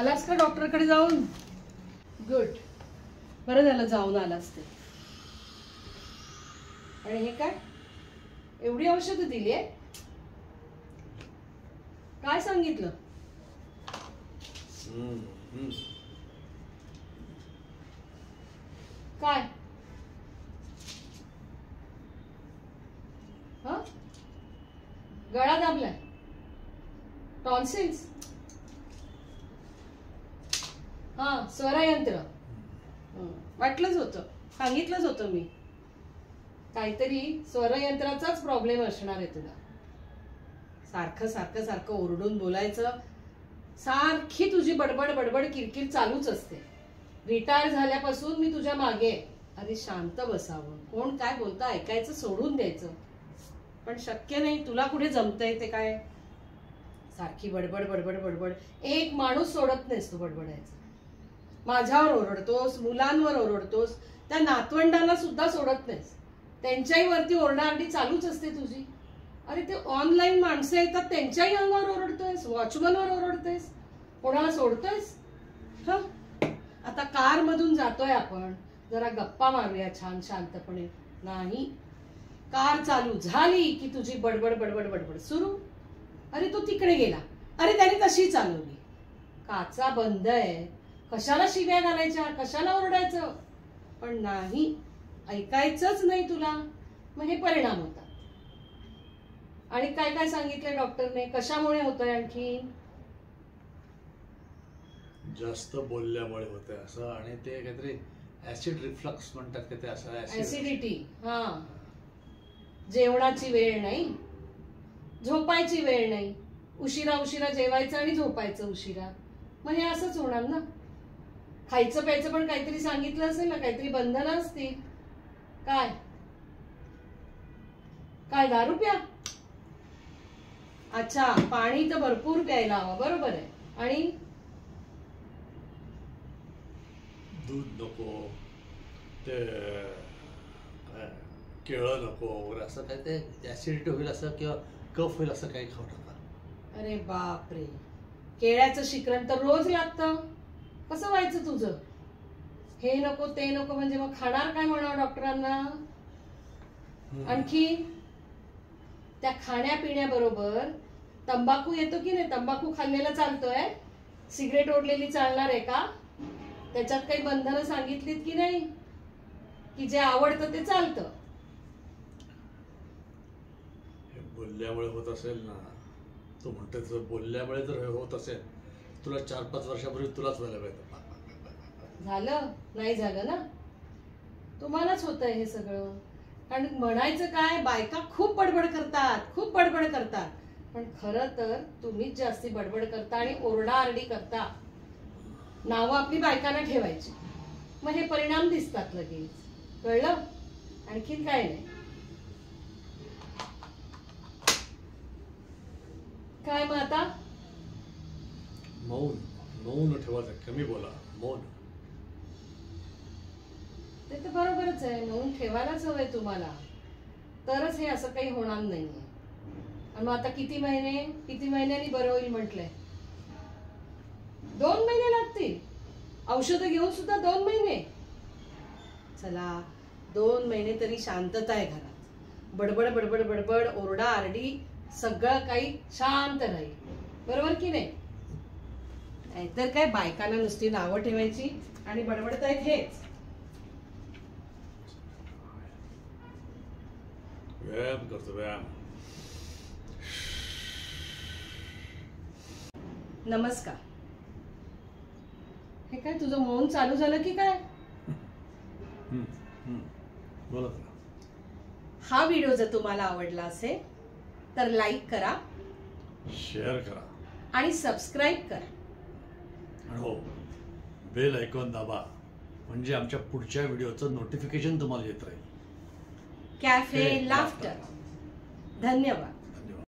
आलास का डॉक्टरकडे जाऊन? गुड, बरं झालं जाऊन आलास ते. आणि हे काय एवढी औषधं दिली आहे? काय सांगितलं? काय? हा, गळा दाबलाय, टॉन्सिल्स, हा स्वरयंत्र. वाटलंच होतं, सांगितलंच होतं मी. काहीतरी स्वरयंत्राचाच प्रॉब्लेम असणार आहे तुला. सारखं सारखं सारखं ओरडून बोलायचं, सारखी तुझी बडबड बडबड किरकिर चालूच असते. रिटायर झाल्यापासून मी तुझ्या मागे. अरे शांत बसावं, कोण काय बोलतं ऐकायचं सोडून द्यायचं. पण शक्य नाही, तुला कुठे जमतंय ते काय. सारखी बडबड बडबड बडबड, एक माणूस सोडत नाहीस तू बडबडायचं. माझ्यावर ओरडतोस, मुलांवर ओरडतोस, त्या नातवंडांना सुद्धा सोडत नाहीस. त्यांच्याही वरती ओरडाआरडी चालूच असते तुझी. अरे ते ऑनलाईन माणसं येतात त्यांच्याही अंगावर ओरडतोयस, वॉचमनवर ओरडतोयस, कोणाला सोडतोयस? आता कार मधून जातोय आपण, जरा गप्पा मारूया छान शांतपणे. नाही, कार चालू झाली की तुझी बडबड बडबड बडबड सुरू. अरे तो तिकडे गेला, अरे त्याने तशी चालवली, काचा बंद आहे, कशाला शिव्या घालायच्या, कशाला ओरडायचं. पण नाही, ऐकायचंच नाही तुला. मग हे परिणाम होतात. आणि काय काय सांगितलंय डॉक्टरने, कशामुळे होतंय? आणखी जास्त बोलल्यामुळे होतंय असं. आणि ते काहीतरी ऍसिड रिफ्लक्स म्हणतात का, ते असं ऍसिडिटी. हा, जेवणाची वेळ नाही, झोपायची वेळ नाही, उशिरा उशिरा जेवायचं आणि झोपायचं उशिरा. मग हे असंच होणार ना. खायचं प्यायचं पण काहीतरी सांगितलं असेल ना, काहीतरी बंधनं असतील. काय काय दारू प्या? अच्छा, पाणी तर भरपूर प्यायला हवं, बरोबर आहे. आणि दूध नको, ते केळं नको वगैरे असं काय, ते ऍसिडिटी होईल असं किंवा कफ होईल असं काही खाऊ नका. अरे बापरे, केळ्याचं शिकरण तर रोज लागतं, कसं व्हायचं तुझं? हे नको ते नको म्हणजे मग खाणार काय म्हणावं डॉक्टरांना? आणखी त्या खाण्यापिण्याबरोबर तंबाखू येतो की नाही? तंबाखू खाल्लेला चालतोय? सिगरेट ओढलेली चालणार आहे का? त्याच्यात काही बंधनं सांगितलीत की नाही, की जे आवडतं ते चालतं? हे बोलल्यामुळे होत असेल ना, तू म्हणते बोलल्यामुळे जर होत असेल, तुला 4-5 वर्षापूर्वी तुलाच व्हायला पाहिजे. झालं नाही झालं ना, तुम्हालाच होतंय हे सगळं. कारण म्हणायचं काय, बायका खूप बडबड करतात, खूप बडबड करतात. पण खरं तर तुम्हीच जास्ती बडबड करता आणि ओरडाआरडी करता. नावं आपली बायकांना ठेवायची, मग हे परिणाम दिसतात लगेच. कळलं? आणखीन काय नाही. काय मग आता? मौन मौन ठेवायचं, कमी बोला, मौन. ते तर बरोबरच आहे, मौन ठेवायलाच हवंय तुम्हाला, तरच हे असं काही होणार नाहीये. आणि मग आता किती महिन्यांनी बरं होईल म्हटलंय? 2 महिने लागतील? औषधं घेऊन सुद्धा 2 महिने? चला, 2 महिने तरी शांतता आहे घरात. बडबड बडबड बडबड, ओरडा आरडी, सगळं काही शांत राहील. बरोबर की नाही? नाहीतर काय, बायकांना नुसती नावं ठेवायची आणि बडबडतायत हेच. व्यायाम करतो, व्यायाम. नमस्कार. हे काय तुझं मौन चालू झालं की काय? बोला. हा व्हिडिओ जर तुम्हाला आवडला असेल तर लाईक करा, शेअर करा आणि सबस्क्राईब करा. आणि हो, बेल आयकॉन दाबा, म्हणजे आमच्या पुढच्या व्हिडिओचं नोटिफिकेशन तुम्हाला येत राहील. Cafe laughter. धन्यवाद.